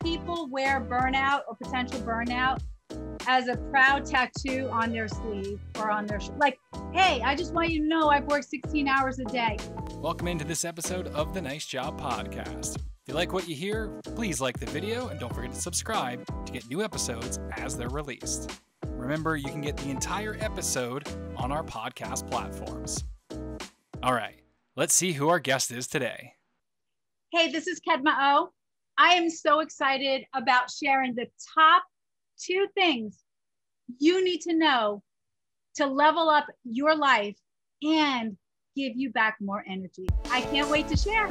people wear burnout or potential burnout as a proud tattoo on their sleeve or on their like, hey, I just want you to know I've worked 16 hours a day. Welcome into this episode of the NiceJob Podcast. If you like what you hear, please like the video and don't forget to subscribe to get new episodes as they're released. Remember, you can get the entire episode on our podcast platforms. All right, let's see who our guest is today. Hey, this is Kedma Ough. I am so excited about sharing the top 2 things you need to know to level up your life and give you back more energy. I can't wait to share.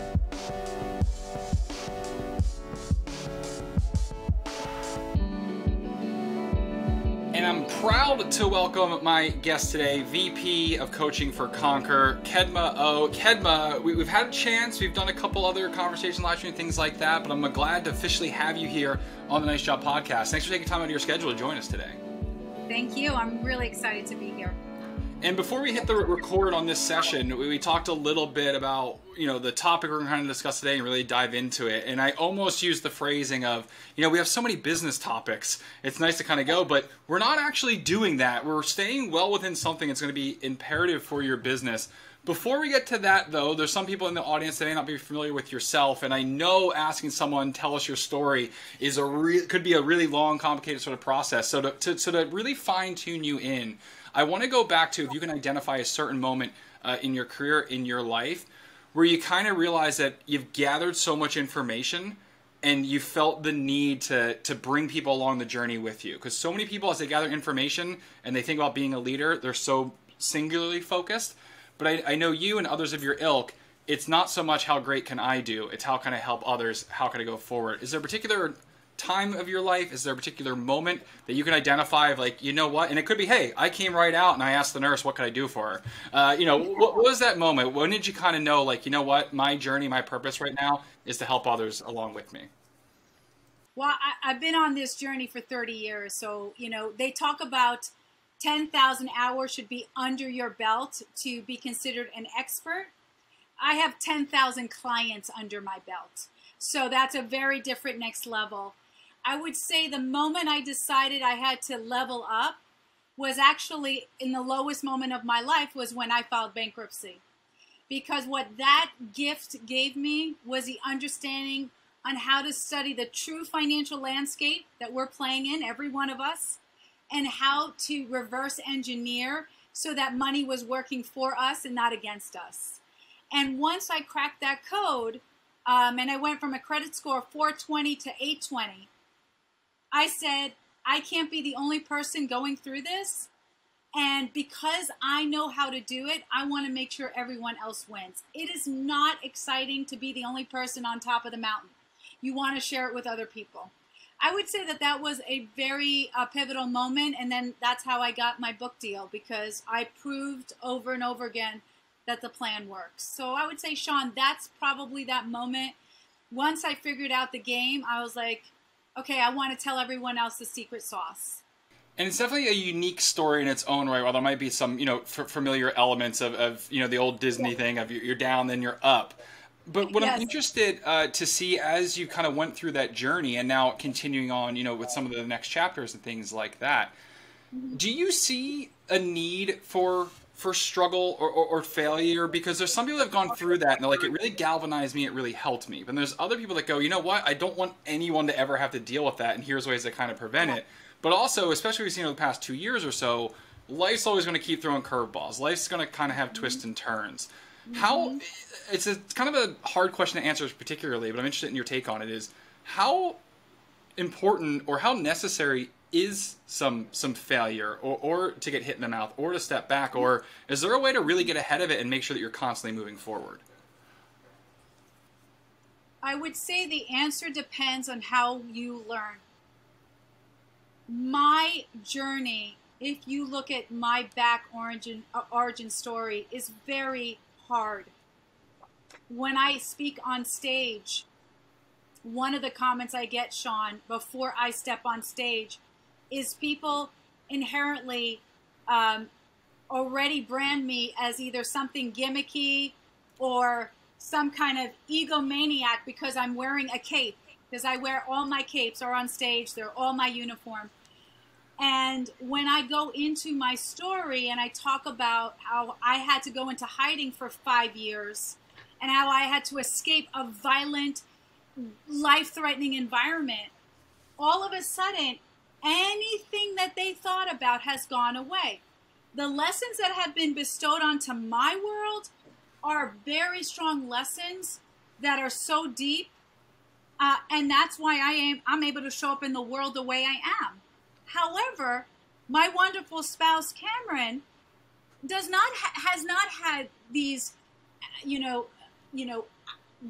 And I'm proud to welcome my guest today, VP of Coaching for Conquer, Kedma Ough. Kedma, we've had a chance, we've done a couple other conversations, live stream, things like that, but I'm glad to officially have you here on the NiceJob Podcast. Thanks for taking time out of your schedule to join us today. Thank you. I'm really excited to be here. And before we hit the record on this session, we talked a little bit about, the topic we're going to discuss today and really dive into it. And I almost used the phrasing of, we have so many business topics. It's nice to kind of go, but we're not actually doing that. We're staying well within something that's going to be imperative for your business. Before we get to that, though, there's some people in the audience that may not be familiar with yourself, and I know asking someone, tell us your story, could be a really long, complicated sort of process. So to really fine-tune you in, I want to go back to if you can identify a certain moment in your career, in your life, where you kind of realize that you've gathered so much information and you felt the need to bring people along the journey with you. Because so many people, as they gather information and they think about being a leader, they're so singularly focused. But I know you and others of your ilk, it's not so much how great can I do, it's how can I help others, how can I go forward. Is there a particular time of your life, is there a particular moment that you can identify of like, you know what, and it could be, hey, I came right out and I asked the nurse, what could I do for her? What was that moment? When did you kind of know, like, you know what, my journey, my purpose right now is to help others along with me? Well, I've been on this journey for 30 years. So, they talk about 10,000 hours should be under your belt to be considered an expert. I have 10,000 clients under my belt. So that's a very different next level. I would say the moment I decided I had to level up was actually in the lowest moment of my life was when I filed bankruptcy. Because what that gift gave me was the understanding on how to study the true financial landscape that we're playing in, every one of us, and how to reverse engineer so that money was working for us and not against us. And once I cracked that code, and I went from a credit score of 420 to 820, I said, I can't be the only person going through this. And because I know how to do it, I want to make sure everyone else wins. It is not exciting to be the only person on top of the mountain. You want to share it with other people. I would say that was a very pivotal moment. And then that's how I got my book deal, because I proved over and over again that the plan works. So I would say, Sean, that's probably that moment. Once I figured out the game, I was like, okay, I want to tell everyone else the secret sauce. And it's definitely a unique story in its own way. While there might be some, familiar elements of the old Disney thing of you're down, then you're up. But what I'm interested to see as you kind of went through that journey and now continuing on, with some of the next chapters and things like that, do you see a need for struggle or failure? Because there's some people that have gone through that and they're like, it really galvanized me, it really helped me. But there's other people that go, you know what, I don't want anyone to ever have to deal with that, and here's ways to kind of prevent it. But also, especially we've seen over the past 2 years or so, life's always going to keep throwing curveballs. Life's going to kind of have twists and turns. How, it's kind of a hard question to answer particularly, but I'm interested in your take on it, is how important or how necessary is some failure or to get hit in the mouth or to step back, or is there a way to really get ahead of it and make sure that you're constantly moving forward? I would say the answer depends on how you learn. My journey, if you look at my back origin story, is very hard. When I speak on stage, one of the comments I get, Sean, before I step on stage is people inherently already brand me as either something gimmicky or some kind of egomaniac because I'm wearing a cape. because I wear all my capes are on stage. They're all my uniform. And when I go into my story and I talk about how I had to go into hiding for 5 years and how I had to escape a violent, life-threatening environment, all of a sudden, anything that they thought about has gone away. The lessons that have been bestowed onto my world are very strong lessons that are so deep, and that's why I'm able to show up in the world the way I am. However, my wonderful spouse Cameron has not had these,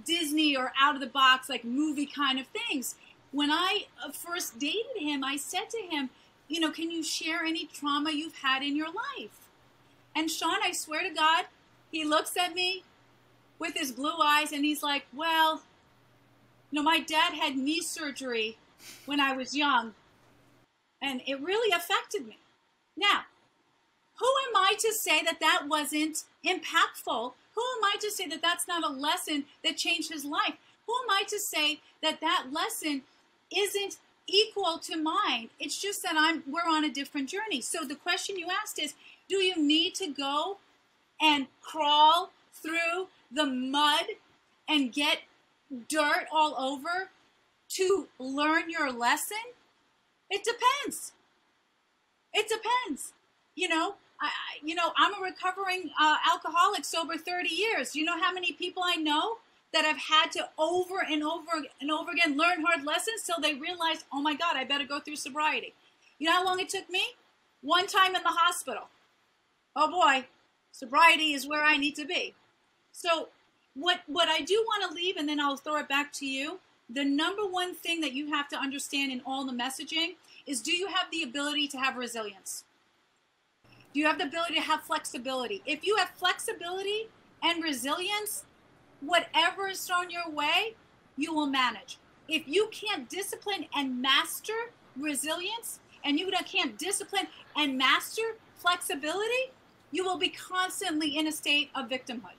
Disney or out of the box like movie kind of things. When I first dated him, I said to him, can you share any trauma you've had in your life? And Sean, I swear to God, he looks at me with his blue eyes and he's like, well, my dad had knee surgery when I was young and it really affected me. Now, who am I to say that that wasn't impactful? Who am I to say that that's not a lesson that changed his life? Who am I to say that that lesson isn't equal to mine? It's just that we're on a different journey. So the question you asked is, do you need to go and crawl through the mud and get dirt all over to learn your lesson? It depends. It depends. I'm a recovering alcoholic, sober 30 years. You know how many people I know that have had to over and over and over again learn hard lessons till they realized, oh my God, I better go through sobriety. You know how long it took me? One time in the hospital. Oh boy, sobriety is where I need to be. So what I do want to leave, and then I'll throw it back to you, the number one thing that you have to understand in all the messaging is, do you have the ability to have resilience? Do you have the ability to have flexibility? If you have flexibility and resilience, whatever is thrown your way, you will manage. If you can't discipline and master resilience, and you can't discipline and master flexibility, you will be constantly in a state of victimhood.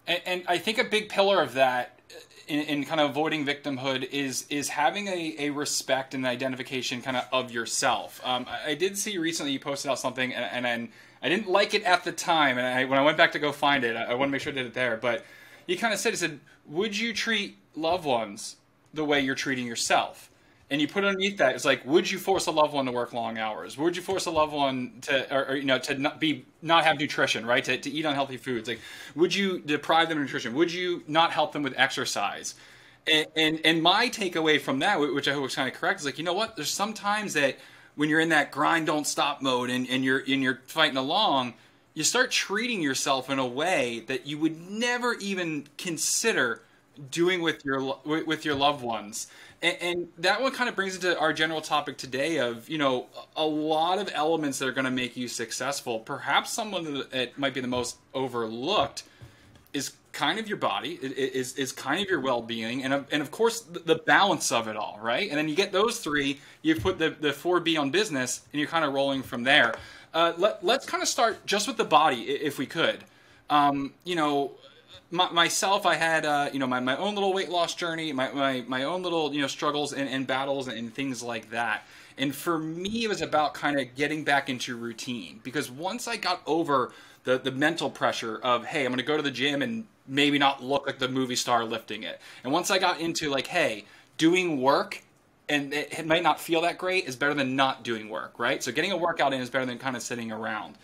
And I think a big pillar of that in kind of avoiding victimhood is having a respect and identification kind of yourself. I did see recently you posted out something, and I didn't like it at the time, and when I went back to go find it, I want to make sure I did it there, but you kind of said, would you treat loved ones the way you're treating yourself? And you put underneath that, it's like, would you force a loved one to work long hours? Would you force a loved one to not have nutrition, right? To eat unhealthy foods? Like, would you deprive them of nutrition? Would you not help them with exercise? And my takeaway from that, which I hope was kind of correct, is like, you know what? There's sometimes that when you're in that grind, don't stop mode, and you're fighting along, you start treating yourself in a way that you would never even consider doing with your loved ones. And that one kind of brings into our general topic today of, a lot of elements that are going to make you successful. Perhaps someone that might be the most overlooked is kind of your body, is kind of your well-being, and of course the balance of it all, right? And then you get those three, you put the 4B on business, and you're kind of rolling from there. Let's kind of start just with the body, if we could. Myself, I had my own little weight loss journey, my own little struggles and battles and things like that. And for me, it was about kind of getting back into routine, because once I got over the mental pressure of, hey, I'm going to go to the gym and maybe not look like the movie star lifting it, and once I got into like, hey, doing work and it might not feel that great is better than not doing work, right? So getting a workout in is better than kind of sitting around.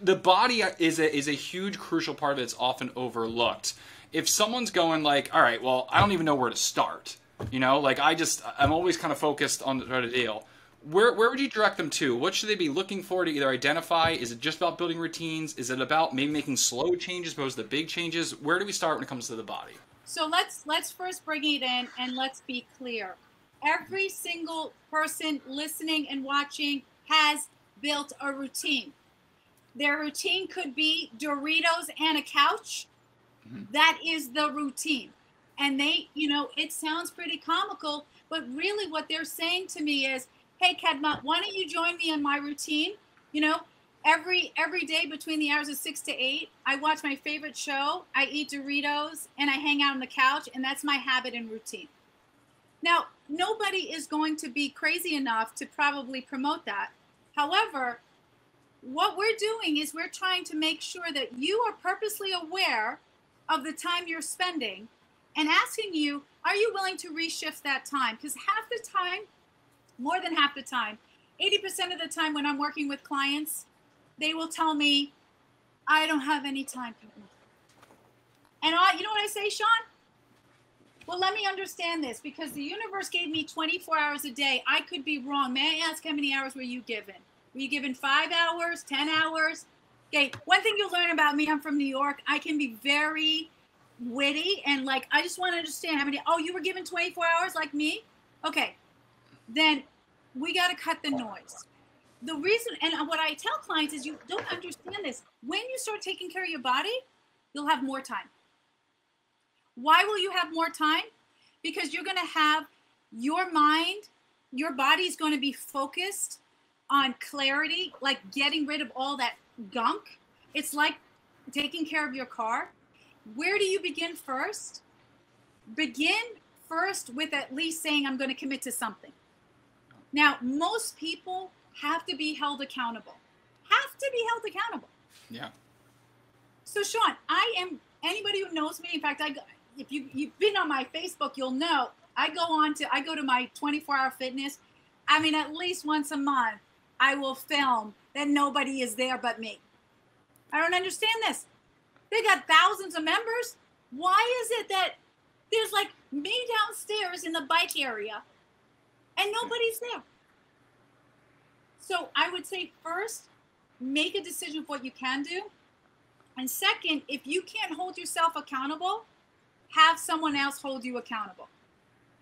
The body is a huge, crucial part of it. It's often overlooked. If someone's going like, all right, well, I don't even know where to start, like I'm always kind of focused on the deal. Where would you direct them to? What should they be looking for to either identify? Is it just about building routines? Is it about maybe making slow changes opposed to big changes? Where do we start when it comes to the body? So let's first bring it in, and let's be clear. Every single person listening and watching has built a routine. Their routine could be Doritos and a couch. Mm-hmm. That is the routine. And they, it sounds pretty comical, but really what they're saying to me is, hey, Kedma, why don't you join me in my routine? Every day between the hours of 6 to 8, I watch my favorite show, I eat Doritos, and I hang out on the couch, and that's my habit and routine. Now, nobody is going to be crazy enough to probably promote that. However, what we're doing is we're trying to make sure that you are purposely aware of the time you're spending and asking you, are you willing to reshift that time? Because half the time, more than half the time, 80% of the time when I'm working with clients, they will tell me, I don't have any time. And you know what I say, Sean? Well, let me understand this, because the universe gave me 24 hours a day. I could be wrong. May I ask, how many hours were you given? Were you given 5 hours, 10 hours? Okay, one thing you'll learn about me, I'm from New York. I can be very witty and like, I just want to understand how many, oh, you were given 24 hours like me? Okay, then we got to cut the noise. The reason, and what I tell clients is, you don't understand this. When you start taking care of your body, you'll have more time. Why will you have more time? Because you're going to have your mind, your body's going to be focused on clarity, like getting rid of all that gunk. It's like taking care of your car. Where do you begin first? Begin first with at least saying, I'm going to commit to something. Now, most people have to be held accountable. Have to be held accountable. Yeah. So, Sean, anybody who knows me, in fact, if you've been on my Facebook, you'll know, I go to my 24-hour fitness. I mean, at least once a month, I will film that nobody is there but me. I don't understand this. They got thousands of members. Why is it that there's like me downstairs in the bike area and nobody's there? So I would say, first, make a decision of what you can do. And second, if you can't hold yourself accountable, have someone else hold you accountable.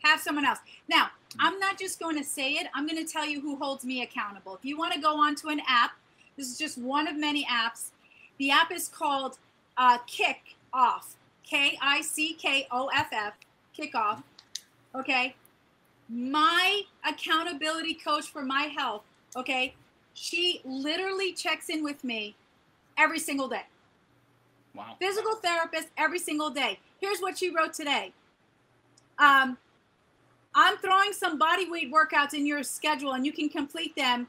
Have someone else. Now, I'm not just going to say it. I'm going to tell you who holds me accountable. If you want to go onto an app, this is just one of many apps. The app is called Kick Off. Kickoff. Kick Off. Okay. My accountability coach for my health. Okay. She literally checks in with me every single day. Wow. Physical therapist every single day. Here's what she wrote today. I'm throwing some body weight workouts in your schedule and you can complete them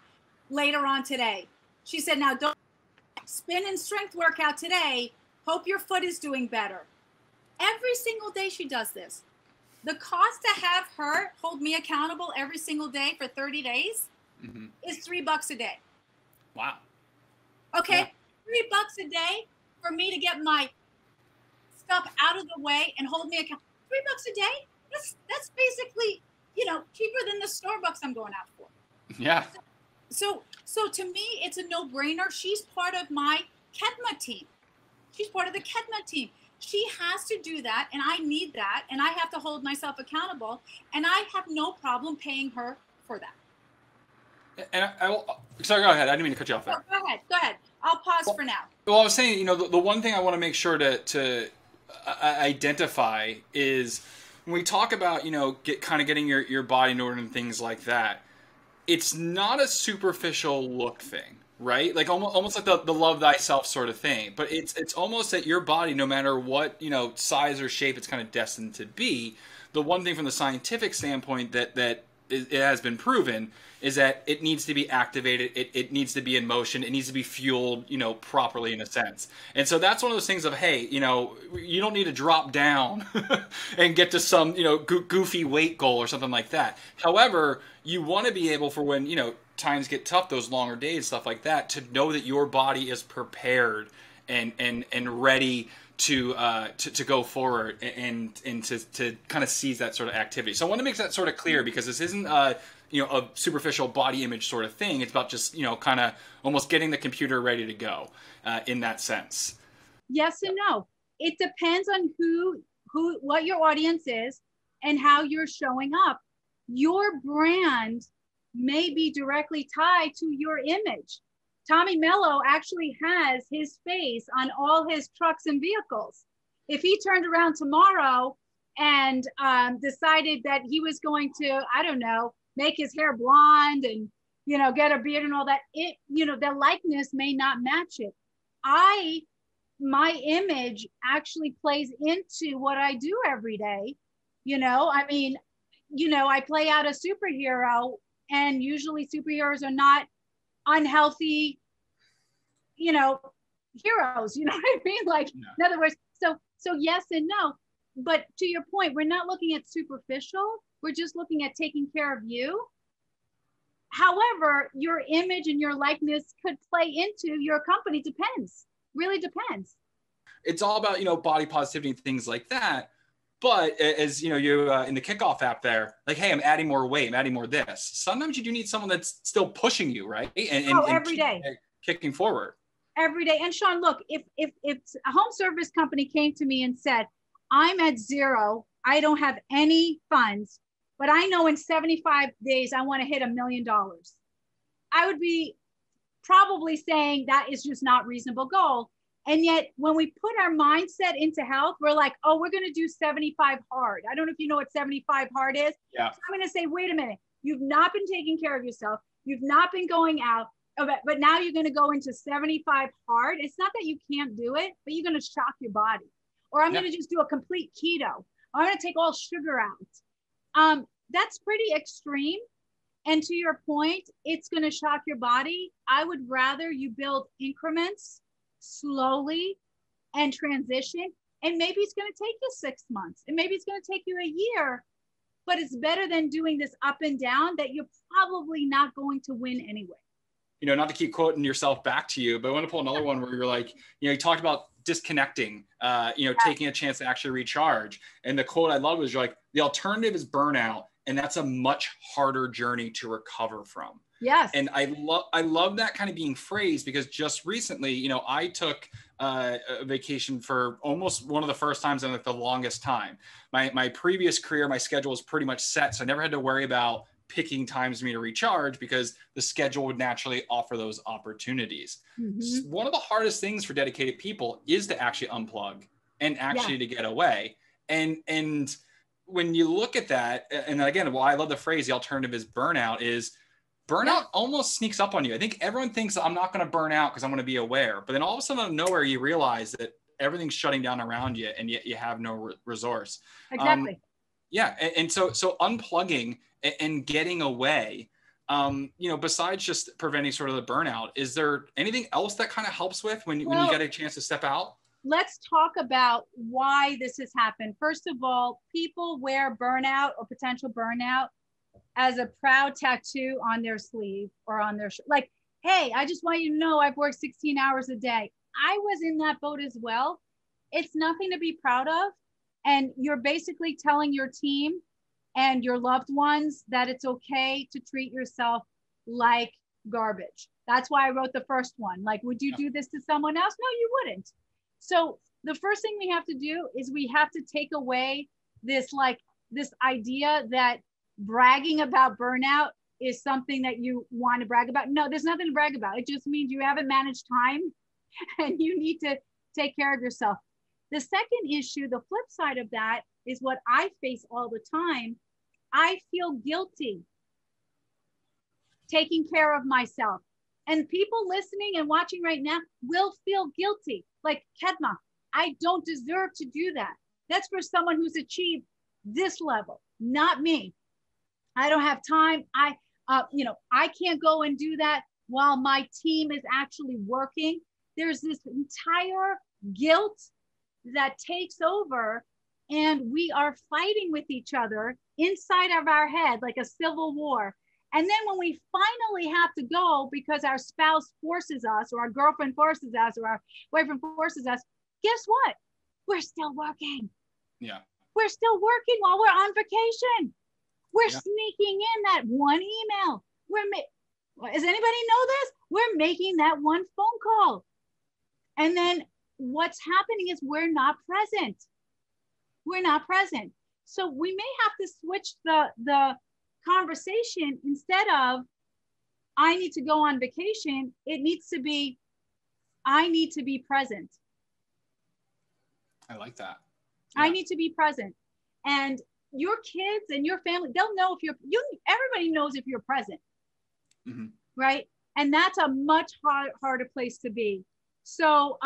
later on today. She said, now don't spin and strength workout today. Hope your foot is doing better. Every single day she does this. The cost to have her hold me accountable every single day for 30 days is $3 a day. Wow. Okay. Yeah. $3 a day for me to get my stuff out of the way and hold me accountable. $3 a day? That's basically, cheaper than the Starbucks I'm going out for. Yeah. So to me, it's a no-brainer. She's part of my Kedma team. She's part of the Kedma team. She has to do that, and I need that, and I have to hold myself accountable, and I have no problem paying her for that. And I will. Sorry, go ahead. I didn't mean to cut you off there. Go ahead. I'll pause for now. Well, I was saying, the one thing I want to make sure to identify is when we talk about, getting your body in order and things like that, it's not a superficial look thing, right? Like almost like the love thyself sort of thing. But it's almost that your body, no matter what, size or shape it's kind of destined to be, the one thing from the scientific standpoint that it has been proven is that it needs to be activated, it needs to be in motion, it needs to be fueled, properly in a sense. And so that's one of those things of, hey, you don't need to drop down and get to some, goofy weight goal or something like that. However, you want to be able for when, times get tough, those longer days, stuff like that, to know that your body is prepared and ready to go forward and to kind of seize that sort of activity. So I want to make that sort of clear, because this isn't a superficial body image sort of thing. It's about just kind of almost getting the computer ready to go in that sense. Yes and no. It depends on what your audience is and how you're showing up. Your brand may be directly tied to your image. Tommy Mello actually has his face on all his trucks and vehicles. If he turned around tomorrow and decided that he was going to, make his hair blonde and get a beard and all that, the likeness may not match it. My image actually plays into what I do every day. I mean, I play out a superhero, and usually superheroes are not unhealthy, heroes, you know what I mean? Like, No. in other words, so yes and no. But to your point, we're not looking at superficial. We're just looking at taking care of you. However, your image and your likeness could play into your company. Depends. Really depends. It's all about, body positivity and things like that. But as you in the kickoff app there, like, hey, I'm adding more weight, I'm adding more this. Sometimes you do need someone that's still pushing you, right? And every day. Kicking forward. Every day. And Sean, look, if a home service company came to me and said, I'm at zero, I don't have any funds, but I know in 75 days I want to hit $1 million, I would be probably saying that is just not reasonable goal. And yet when we put our mindset into health, we're like, oh, we're going to do 75 hard. I don't know if you know what 75 hard is. Yeah. So I'm going to say, wait a minute, you've not been taking care of yourself. You've not been going out, but now you're going to go into 75 hard. It's not that you can't do it, but you're going to shock your body. Or I'm going to just do a complete keto. Or I'm going to take all sugar out. That's pretty extreme. And to your point, it's going to shock your body. I would rather you build increments slowly and transition. And maybe it's going to take you 6 months, and maybe it's going to take you a year, but it's better than doing this up and down that you're probably not going to win anyway. Not to keep quoting yourself back to you, but I want to pull another one where you're like, you talked about disconnecting, taking a chance to actually recharge. And the quote I love was, you're like, the alternative is burnout. And that's a much harder journey to recover from. Yes. And I love that kind of being phrased, because just recently, I took a vacation for almost one of the first times in the longest time. My previous career, my schedule was pretty much set. So I never had to worry about picking times for me to recharge, because the schedule would naturally offer those opportunities. Mm-hmm. One of the hardest things for dedicated people is to actually unplug and actually to get away. And when you look at that, and again, why I love the phrase, the alternative is burnout, is burnout almost sneaks up on you. I think everyone thinks I'm not going to burn out because I'm going to be aware. But then all of a sudden, out of nowhere, you realize that everything's shutting down around you, and yet you have no resource. Exactly. And so unplugging and getting away, besides just preventing sort of the burnout, is there anything else that kind of helps with when you get a chance to step out? Let's talk about why this has happened. First of all, people wear burnout or potential burnout as a proud tattoo on their sleeve or on their like, hey, I just want you to know I've worked 16 hours a day. I was in that boat as well. It's nothing to be proud of. And you're basically telling your team and your loved ones that it's okay to treat yourself like garbage. That's why I wrote the first one. Like, would you do this to someone else? No, you wouldn't. So the first thing we have to do is we have to take away this idea that bragging about burnout is something that you want to brag about. No, there's nothing to brag about. It just means you haven't managed time and you need to take care of yourself. The second issue, the flip side of that, is what I face all the time. I feel guilty taking care of myself. And people listening and watching right now will feel guilty. Like, Kedma, I don't deserve to do that. That's for someone who's achieved this level, not me. I don't have time. I can't go and do that while my team is actually working. There's this entire guilt that takes over, and we are fighting with each other inside of our head like a civil war. And then when we finally have to go because our spouse forces us, or our girlfriend forces us, or our boyfriend forces us, guess what? We're still working. Yeah. We're still working while we're on vacation. We're sneaking in that one email. Does anybody know this? We're making that one phone call. And then what's happening is we're not present. We're not present. So we may have to switch the conversation. Instead of I need to go on vacation, it needs to be I need to be present. I like that. I need to be present. And your kids and your family, they'll know if everybody knows if you're present. Mm-hmm. right? And that's a much harder place to be. So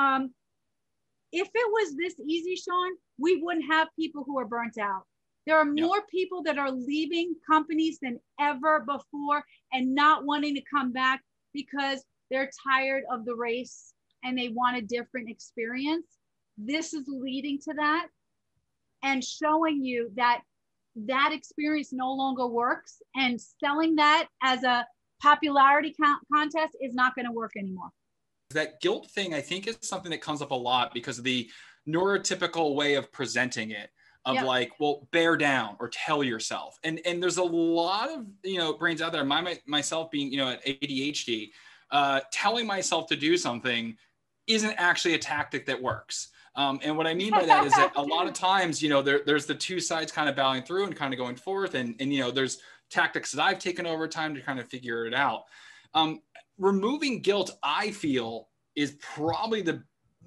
if it was this easy, Sean, we wouldn't have people who are burnt out. There are more people that are leaving companies than ever before and not wanting to come back because they're tired of the race and they want a different experience. This is leading to that and showing you that that experience no longer works, and selling that as a popularity contest is not going to work anymore. That guilt thing, I think, is something that comes up a lot because of the neurotypical way of presenting it. Of like, well, bear down or tell yourself. And there's a lot of, brains out there, myself being, at ADHD, telling myself to do something isn't actually a tactic that works. And what I mean by that is that a lot of times, there's the two sides kind of bowing through and kind of going forth. And there's tactics that I've taken over time to kind of figure it out. Removing guilt, I feel, is probably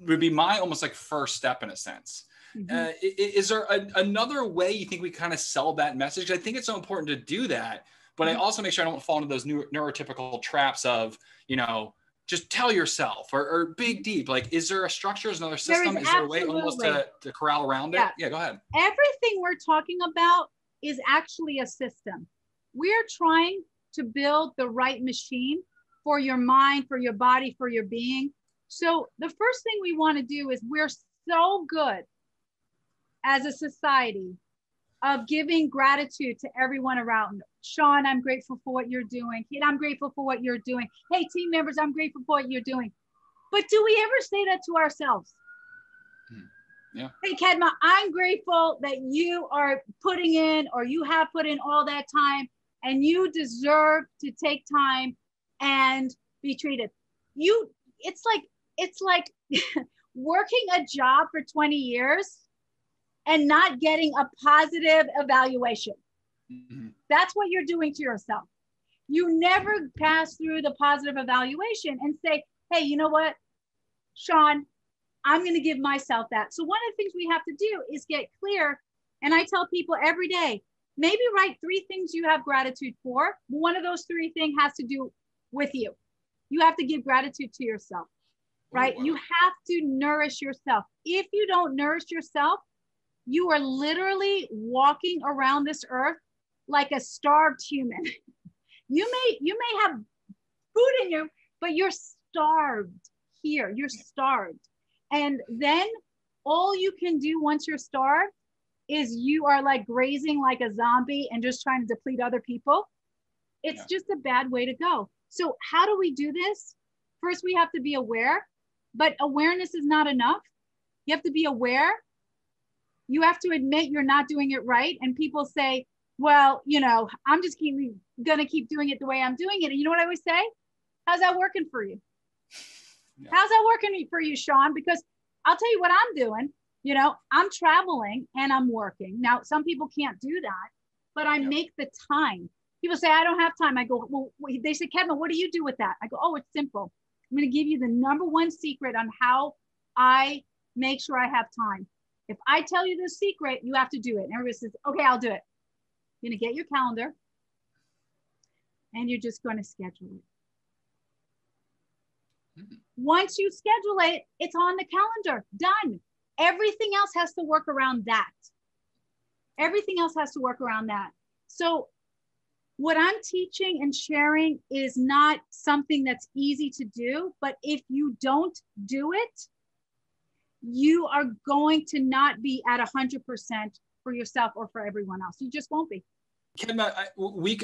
would be my almost like first step in a sense. Mm-hmm. Is there another way you think we kind of sell that message? I think it's so important to do that, but I also make sure I don't fall into those neurotypical traps of, just tell yourself or big deep. Like, is there a structure? Is another system? Is there a way almost to corral around it? Yeah, go ahead. Everything we're talking about is actually a system. We're trying to build the right machine for your mind, for your body, for your being. So the first thing we want to do is, we're so good as a society of giving gratitude to everyone around. Sean, I'm grateful for what you're doing. Kid, I'm grateful for what you're doing. Hey, team members, I'm grateful for what you're doing. But do we ever say that to ourselves? Yeah. Hey, Kedma, I'm grateful that you are putting in, or you have put in all that time, and you deserve to take time and be treated. It's like working a job for 20 years and not getting a positive evaluation. Mm-hmm. That's what you're doing to yourself. You never pass through the positive evaluation and say, hey, you know what, Sean, I'm going to give myself that. So one of the things we have to do is get clear. And I tell people every day, maybe write 3 things you have gratitude for. One of those 3 things has to do with you. You have to give gratitude to yourself, right? Oh, wow. You have to nourish yourself. If you don't nourish yourself, you are literally walking around this earth like a starved human. You may have food in you, but you're starved here. You're starved. And then all you can do once you're starved is you are like grazing like a zombie and just trying to deplete other people. It's just a bad way to go. So how do we do this? First, we have to be aware, but awareness is not enough. You have to be aware. You have to admit you're not doing it right. And people say, well, I'm just going to keep doing it the way I'm doing it. And you know what I always say? How's that working for you? Yeah. How's that working for you, Sean? Because I'll tell you what I'm doing. I'm traveling and I'm working. Now, some people can't do that, but I make the time. People say, I don't have time. I go, well, they say, Kedma, what do you do with that? I go, oh, it's simple. I'm going to give you the #1 secret on how I make sure I have time. If I tell you the secret, you have to do it. And everybody says, okay, I'll do it. You're going to get your calendar and you're just going to schedule it. Mm-hmm. Once you schedule it, it's on the calendar, done. Everything else has to work around that. Everything else has to work around that. So what I'm teaching and sharing is not something that's easy to do, but if you don't do it, you are going to not be at 100% for yourself or for everyone else. You just won't be. Kedma,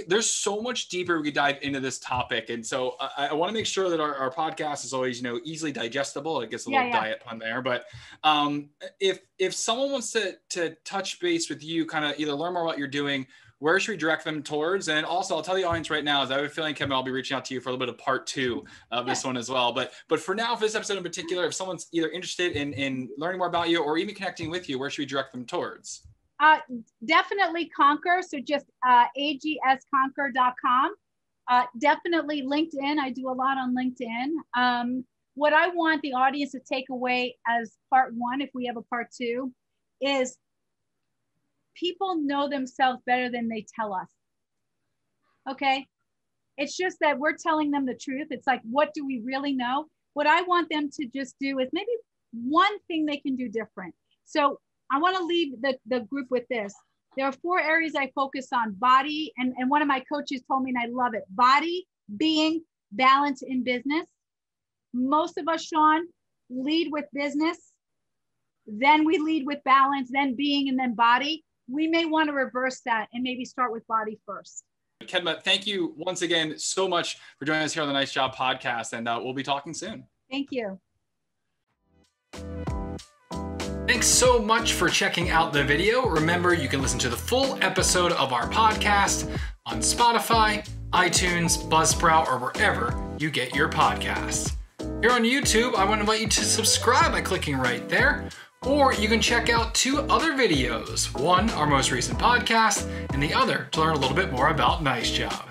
there's so much deeper we could dive into this topic. And so I want to make sure that our podcast is always, easily digestible. I guess a little diet pun there. But if someone wants to touch base with you, kind of either learn more about what you're doing, where should we direct them towards? And also, I'll tell the audience right now, as I have a feeling, Kedma, I'll be reaching out to you for a little bit of part 2 of this one as well. But for now, for this episode in particular, if someone's either interested in learning more about you or even connecting with you, where should we direct them towards? Definitely Conquer. So just agsconquer.com. Definitely LinkedIn. I do a lot on LinkedIn. What I want the audience to take away as part 1, if we have a part 2, is people know themselves better than they tell us. Okay. It's just that we're telling them the truth. It's like, what do we really know? What I want them to just do is maybe one thing they can do different. So I want to leave the group with this. There are 4 areas I focus on: body, and one of my coaches told me, and I love it: body, being, balance in business. Most of us, Sean, lead with business, then we lead with balance, then being, and then body. We may want to reverse that and maybe start with body first. Kedma, thank you once again so much for joining us here on the Nice Job Podcast, and we'll be talking soon. Thank you. Thanks so much for checking out the video. Remember, you can listen to the full episode of our podcast on Spotify, iTunes, Buzzsprout, or wherever you get your podcasts. Here on YouTube, I want to invite you to subscribe by clicking right there, or you can check out 2 other videos. One, our most recent podcast, and the other to learn a little bit more about NiceJob.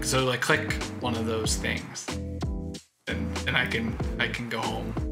So click one of those things, and I can go home.